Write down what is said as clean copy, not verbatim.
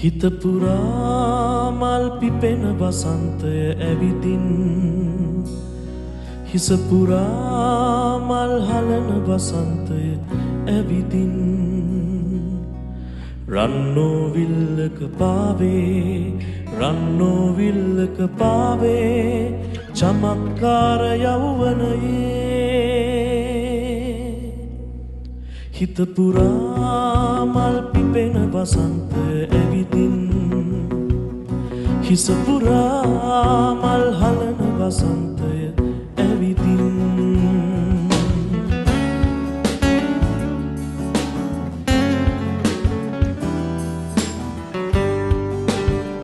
හිත පුරා මල් පිපෙන වසන්තය ඇවිදින් හිස පුරා මල් හලන වසන්තය ඇවිදින් රන්නෝ විල්ලක පාවේ චමත්කාර යෞවනයේ හිත පුරා මල් පිපෙන වසන්තය ඇවිදින් හිස පුරා මල් හලන වසන්තය